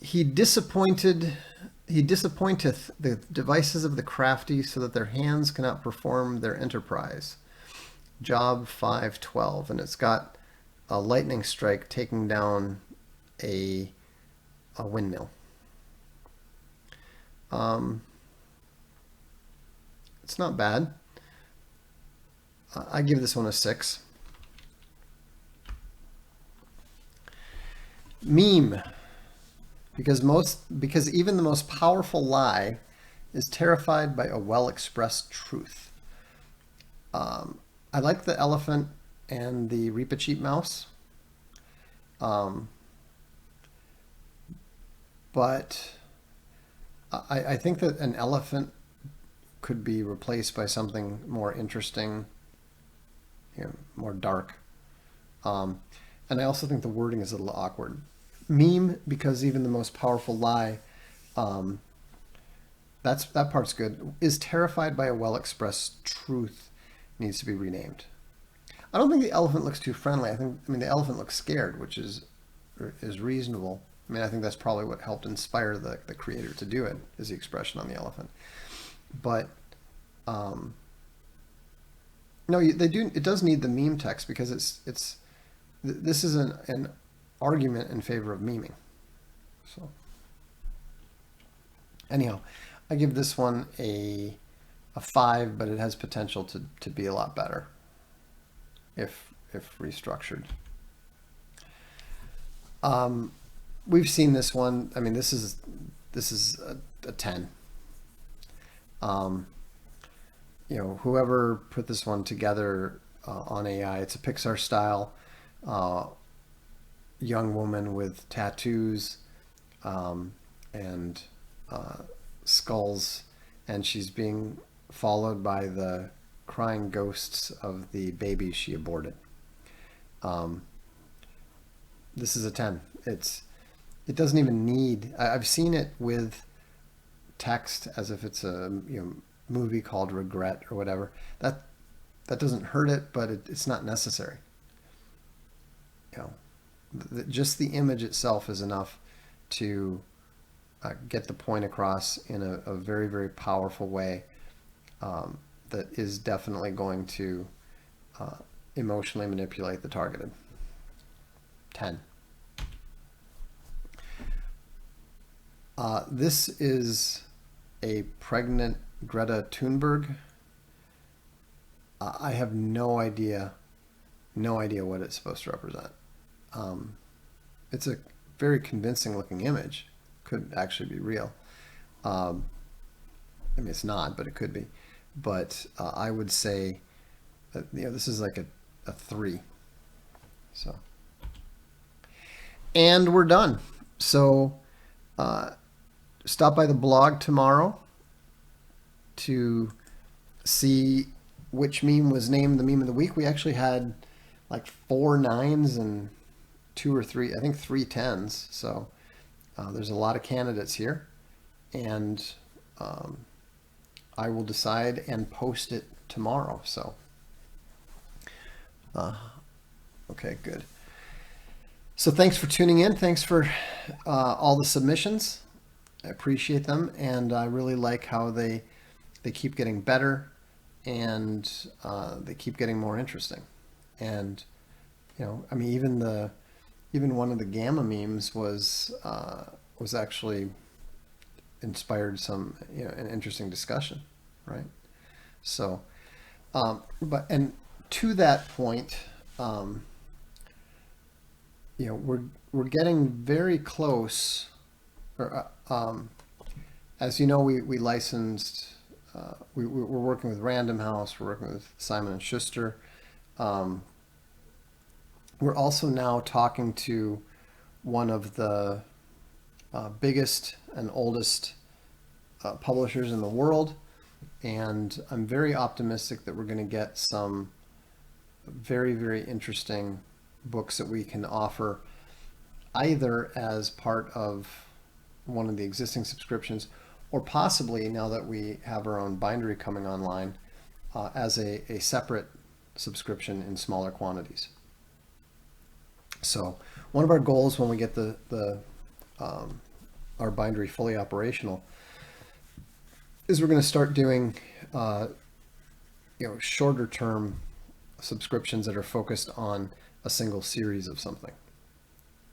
[SPEAKER 1] He disappointeth the devices of the crafty, so that their hands cannot perform their enterprise. Job 512, and it's got a lightning strike taking down a windmill. It's not bad. I give this one a 6. Meme. Because even the most powerful lie is terrified by a well-expressed truth. I like the elephant and the Reepicheep mouse. But I think that an elephant could be replaced by something more interesting, more dark. And I also think the wording is a little awkward. Meme, because even the most powerful lie, that part's good, is terrified by a well-expressed truth, needs to be renamed. I don't think the elephant looks too friendly. I mean the elephant looks scared, which is reasonable. I mean, I think that's probably what helped inspire the creator to do it, is the expression on the elephant. But no, they do. It does need the meme text, because this is an argument in favor of meming. So anyhow, I give this one a 5, but it has potential to be a lot better if restructured. We've seen this one. I mean, this is a 10. Whoever put this one together on AI, it's a Pixar style young woman with tattoos and skulls, and she's being followed by the crying ghosts of the babies she aborted. This is a 10. It doesn't even need. I've seen it with text as if it's a movie called Regret or whatever. That doesn't hurt it, but it's not necessary. Just the image itself is enough to get the point across in a very, very powerful way that is definitely going to emotionally manipulate the targeted. 10. This is a pregnant Greta Thunberg. I have no idea what it's supposed to represent. it's a very convincing looking image. Could actually be real. I mean, it's not, but it could be. But I would say, this is like a 3. So, and we're done. So, stop by the blog tomorrow to see which meme was named the meme of the week. We actually had like 4 9s and 2 or 3, I think 3 10s. So there's a lot of candidates here, and I will decide and post it tomorrow. So, okay, good. So thanks for tuning in. Thanks for all the submissions. I appreciate them, and I really like how they keep getting better, and they keep getting more interesting. And I mean, even one of the gamma memes was actually inspired some an interesting discussion, right? So, and to that point, we're getting very close. Or, as you know, we licensed. We're working with Random House. We're working with Simon and Schuster. We're also now talking to one of the biggest and oldest publishers in the world, and I'm very optimistic that we're going to get some very, very interesting books that we can offer either as part of one of the existing subscriptions, or possibly, now that we have our own bindery coming online, as a separate subscription in smaller quantities. So one of our goals when we get our bindery fully operational is we're going to start doing shorter term subscriptions that are focused on a single series of something.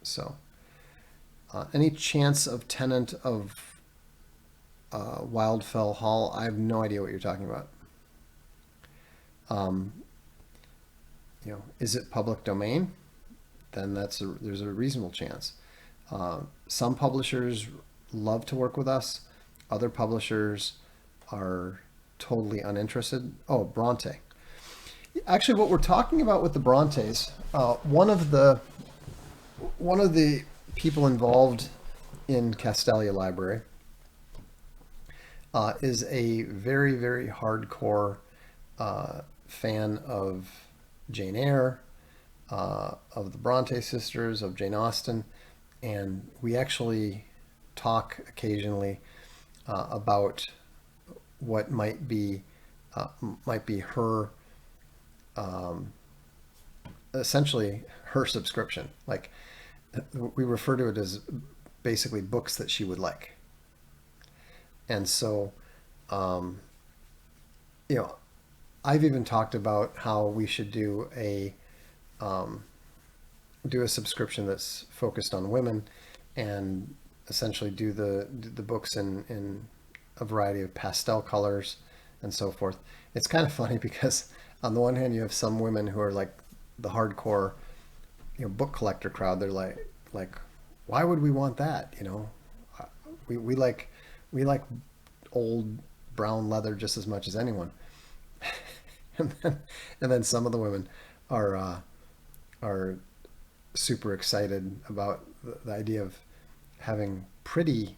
[SPEAKER 1] So any chance of tenant of Wildfell Hall? I have no idea what you're talking about. Is it public domain? Then there's a reasonable chance. Some publishers love to work with us. Other publishers are totally uninterested. Oh, Bronte. Actually, what we're talking about with the Brontes, one of the people involved in Castalia Library is a very, very hardcore fan of Jane Eyre, of the Bronte sisters, of Jane Austen, and we actually talk occasionally about what might be her essentially her subscription. Like, we refer to it as basically books that she would like. And so, I've even talked about how we should do a subscription that's focused on women, and essentially do the books in a variety of pastel colors and so forth. It's kind of funny because on the one hand, you have some women who are like the hardcore, book collector crowd. They're like, why would we want that? We like old brown leather just as much as anyone. and then some of the women are super excited about the idea of having pretty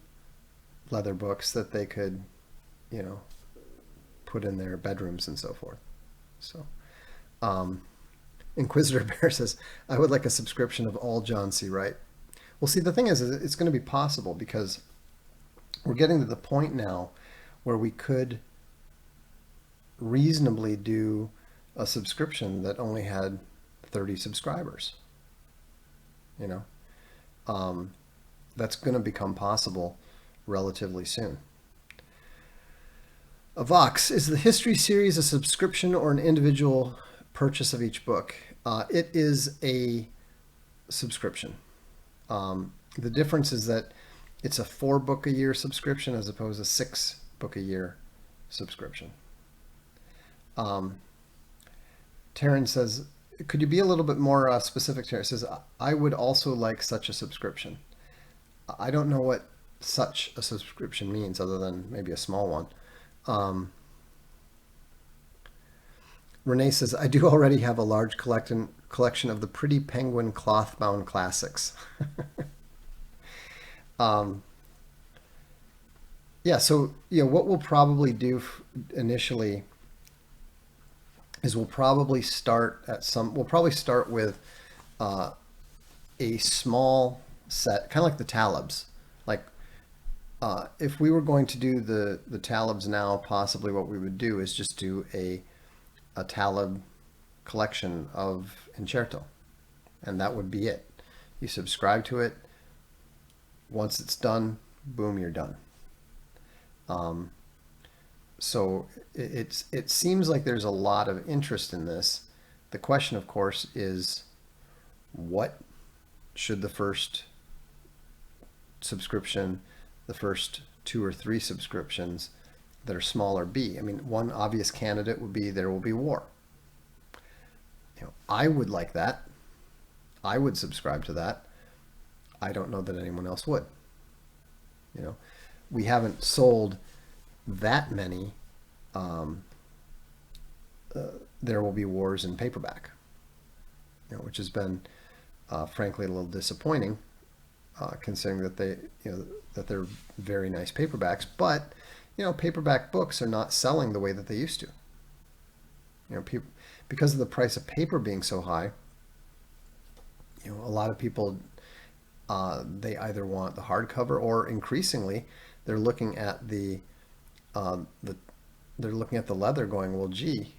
[SPEAKER 1] leather books that they could, put in their bedrooms and so forth. So, Inquisitor Bear says, I would like a subscription of all John C. Wright. Well, see, the thing is it's going to be possible because we're getting to the point now where we could reasonably do a subscription that only had 30 subscribers. That's going to become possible relatively soon. A Vox, is the history series a subscription or an individual purchase of each book? It is a subscription. The difference is that it's a 4-book-a-year subscription as opposed to 6-book-a-year subscription. Taryn says, Could you be a little bit more specific here? It says, I would also like such a subscription. I don't know what such a subscription means other than maybe a small one. Um, Renee says, I do already have a large collection of the Pretty Penguin cloth-bound classics. um, yeah, so what we'll probably do initially is we'll probably start with uh, a small set, kind of like the Talibs. Like if we were going to do the Talibs now, possibly what we would do is just do a Talib collection of Incerto, and that would be it. You subscribe to it. Once it's done, boom, you're done. Um, so it seems like there's a lot of interest in this. The question, of course, is what should the first subscription, the first 2 or 3 subscriptions that are smaller be? I mean, one obvious candidate would be There Will Be War. I would like that. I would subscribe to that. I don't know that anyone else would. We haven't sold that many um, There Will Be Wars in paperback, which has been frankly a little disappointing, considering that they're very nice paperbacks. But paperback books are not selling the way that they used to. Because of the price of paper being so high, a lot of people they either want the hardcover, or increasingly they're looking at the leather, going, well, gee,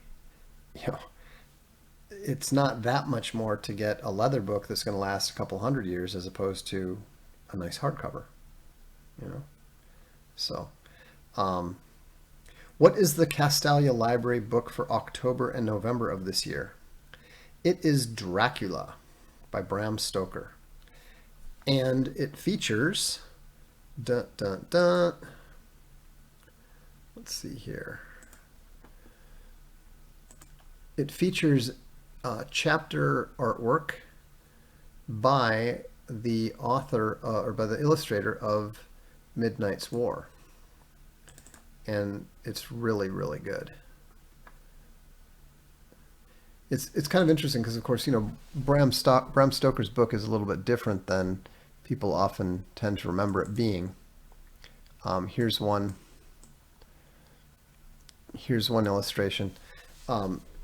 [SPEAKER 1] it's not that much more to get a leather book that's going to last a couple 100 years as opposed to a nice hardcover. So what is the Castalia Library book for October and November of this year? It is Dracula by Bram Stoker. And it features, let's see here. It features chapter artwork by the author or by the illustrator of Midnight's War. And it's really, really good. It's kind of interesting because, of course, Bram Stoker's book is a little bit different than people often tend to remember it being. Here's one illustration.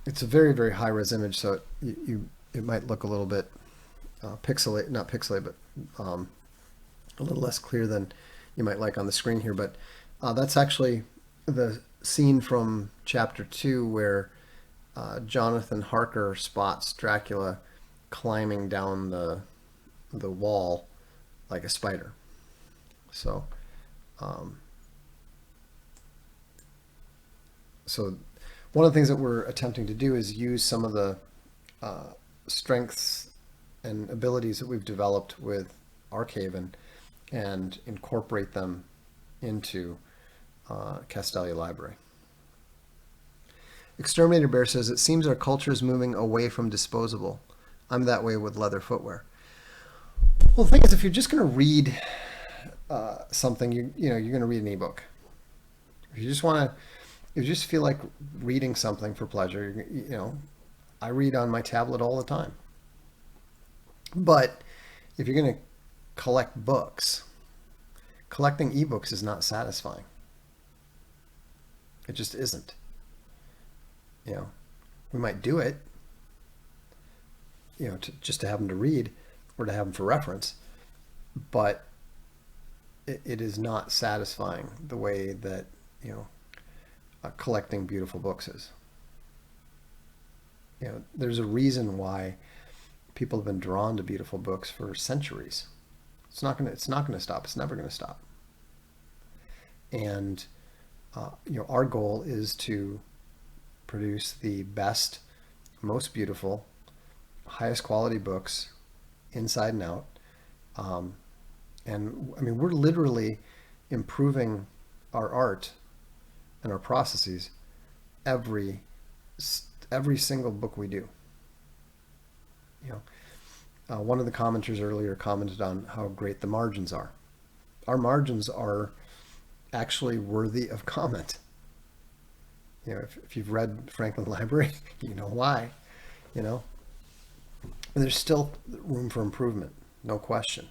[SPEAKER 1] It's a very, very high res image, so it might look a little bit not pixelated, but a little less clear than you might like on the screen here. But that's actually the scene from chapter 2 where Jonathan Harker spots Dracula climbing down the wall like a spider. So one of the things that we're attempting to do is use some of the strengths and abilities that we've developed with Archaven and incorporate them into Castalia Library. Exterminator Bear says, it seems our culture is moving away from disposable. I'm that way with leather footwear. Well, the thing is, if you're just going to read something, you're going to read an ebook. If you just feel like reading something for pleasure, I read on my tablet all the time. But if you're going to collect books, collecting ebooks is not satisfying. It just isn't. We might do it, just to have them to read or to have them for reference, but it is not satisfying the way that, collecting beautiful books is. There's a reason why people have been drawn to beautiful books for centuries. It's not going to stop. It's never going to stop. And, our goal is to produce the best, most beautiful, highest quality books inside and out. And I mean, we're literally improving our art and our processes every single book we do. You know, one of the commenters earlier commented on how great the margins are. Our margins are actually worthy of comment. You know, if you've read Franklin Library, you know why. You know, and there's still room for improvement, no question.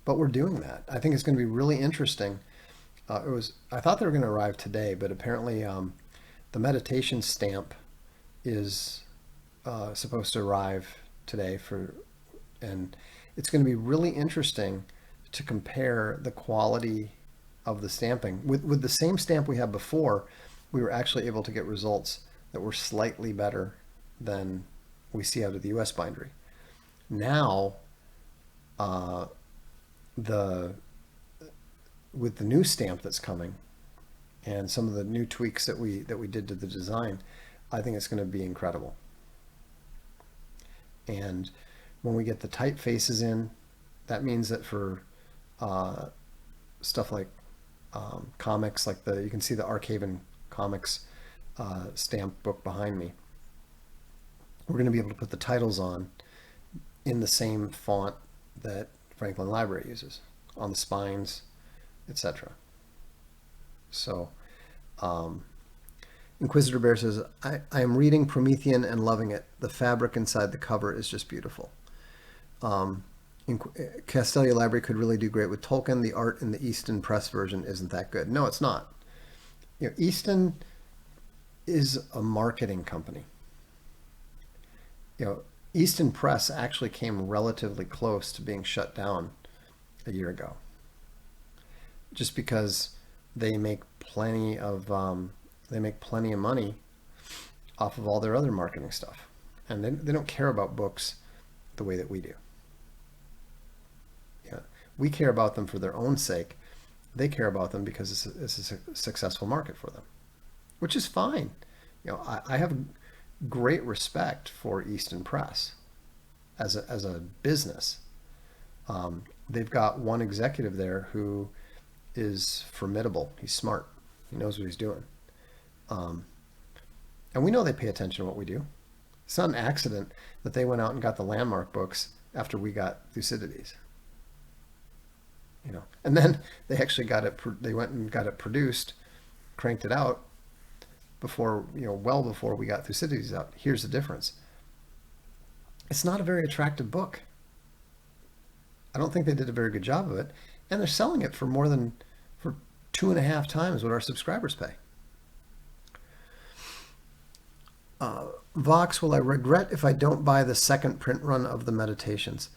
[SPEAKER 1] But we're doing that. I think it's going to be really interesting. I thought they were going to arrive today, but apparently the meditation stamp is supposed to arrive today and it's going to be really interesting to compare the quality of the stamping with the same stamp we had before. We were actually able to get results that were slightly better than we see out of the U.S. bindery. Now, the with the new stamp that's coming and some of the new tweaks that we did to the design, I think it's going to be incredible. And when we get the typefaces in, that means that for stuff like comics, like you can see the Archaven Comics stamp book behind me. We're going to be able to put the titles on in the same font that Franklin Library uses on the spines, etc. So, Inquisitor Bear says, I am reading Promethean and loving it. The fabric inside the cover is just beautiful. Castelia Library could really do great with Tolkien. The art in the Easton Press version isn't that good. No, it's not. You know, Easton is a marketing company. You know, Easton Press actually came relatively close to being shut down a year ago, just because they make plenty of money off of all their other marketing stuff, and they don't care about books the way that we do. Yeah, we care about them for their own sake. They care about them because it's a successful market for them, which is fine. You know, I have great respect for Easton Press as a business. They've got one executive there who is formidable. He's smart. He knows what he's doing. And we know they pay attention to what we do. It's not an accident that they went out and got the Landmark books after we got Thucydides. You know, and then they actually got it. They went and got it produced, cranked it out before, you know, well before we got Thucydides out. Here's the difference. It's not a very attractive book. I don't think they did a very good job of it, and they're selling it for more than 2.5 times what our subscribers pay. Vox, will I regret if I don't buy the second print run of the Meditations?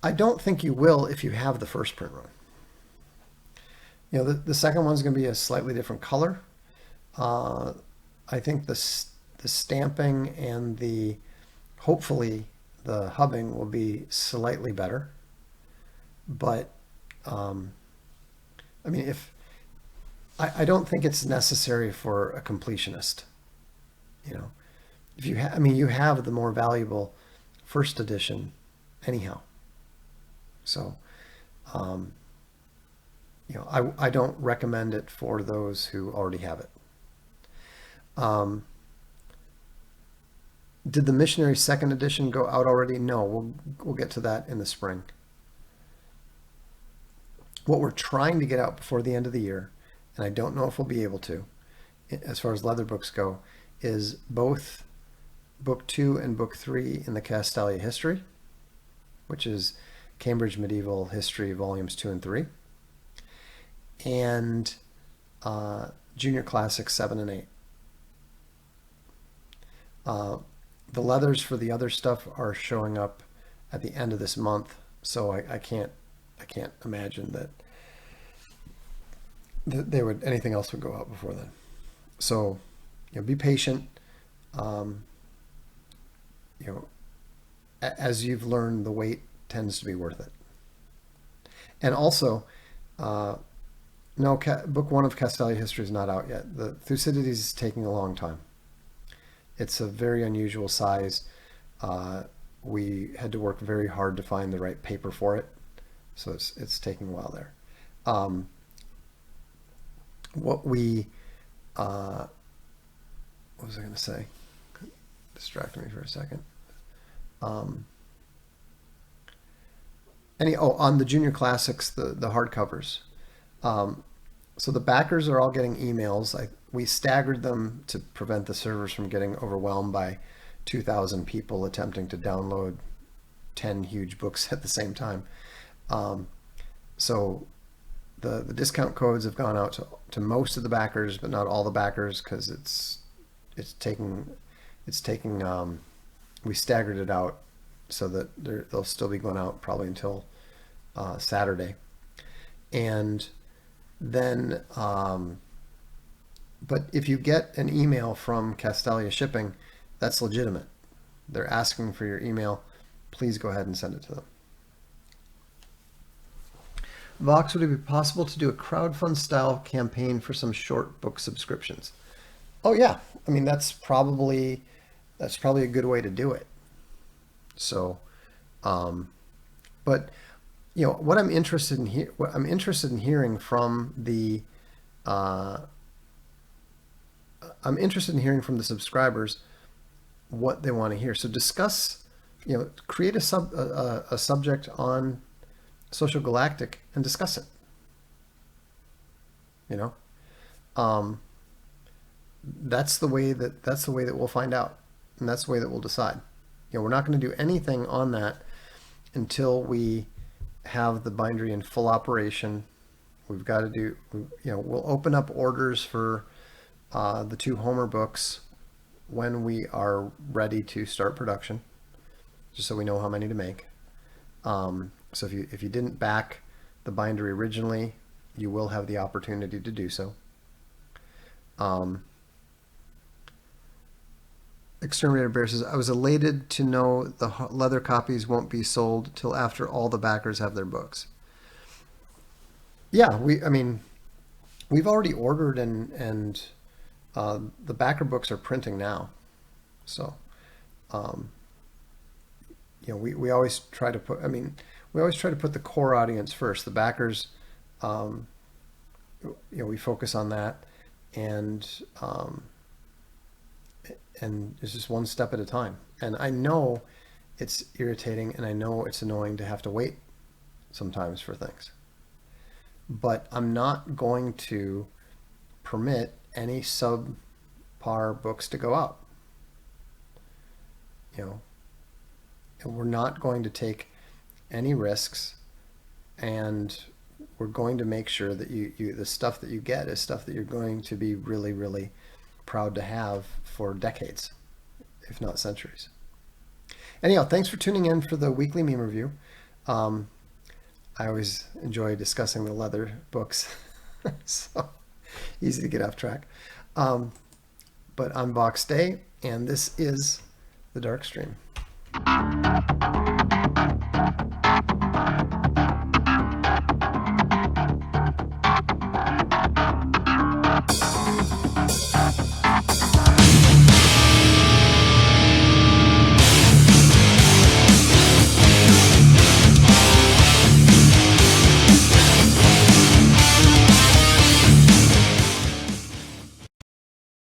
[SPEAKER 1] I don't think you will if you have the first print run. You know, the second one's going to be a slightly different color. I think the stamping and hopefully the hubbing will be slightly better. But I mean, I don't think it's necessary for a completionist. You know, if you you have the more valuable first edition anyhow. So, you know, I don't recommend it for those who already have it. Did the Missionary second edition go out already? No, we'll get to that in the spring. What we're trying to get out before the end of the year, and I don't know if we'll be able to, as far as leather books go, is both Book 2 and Book 3 in the Castalia History, which is Cambridge Medieval History Volumes 2 and 3, and Junior Classics 7 and 8. The leathers for the other stuff are showing up at the end of this month, so I can't imagine that anything else would go out before then. So, you know, be patient. You know, as you've learned, the wait tends to be worth it. And also, no, Book 1 of Castalia History is not out yet. The Thucydides is taking a long time. It's a very unusual size. We had to work very hard to find the right paper for it, so it's taking a while there. What was I going to say? Distracted me for a second. On the Junior Classics, the hardcovers. So the backers are all getting emails. We staggered them to prevent the servers from getting overwhelmed by 2,000 people attempting to download 10 huge books at the same time. So the discount codes have gone out to most of the backers, but not all the backers, because it's taking we staggered it out so that they'll still be going out probably until Saturday. And then but if you get an email from Castalia Shipping, that's legitimate. They're asking for your email. Please go ahead and send it to them. Vox, would it be possible to do a crowdfund style campaign for some short book subscriptions? Oh yeah, I mean that's probably a good way to do it. So, but what I'm interested in hearing from the subscribers what they want to hear. So discuss, create a subject on Social Galactic and discuss it. That's the way that we'll find out, and that's the way that we'll decide. We're not going to do anything on that until we have the bindery in full operation. We've got to do, we'll open up orders for the 2 Homer books when we are ready to start production, just so we know how many to make. So if you didn't back the bindery originally, you will have the opportunity to do so. Exterminator Bear says, I was elated to know the leather copies won't be sold till after all the backers have their books. Yeah, we've already ordered, and the backer books are printing now. So, we always try to put, the core audience first. The backers, we focus on that, and it's just one step at a time. And I know it's irritating, and I know it's annoying to have to wait sometimes for things. But I'm not going to permit any subpar books to go out. And we're not going to take any risks, and we're going to make sure that the stuff that you get is stuff that you're going to be really, really proud to have for decades, if not centuries. Anyhow, thanks for tuning in for the weekly meme review. I always enjoy discussing the leather books, so easy to get off track. But I'm Vox Day, and this is the Darkstream.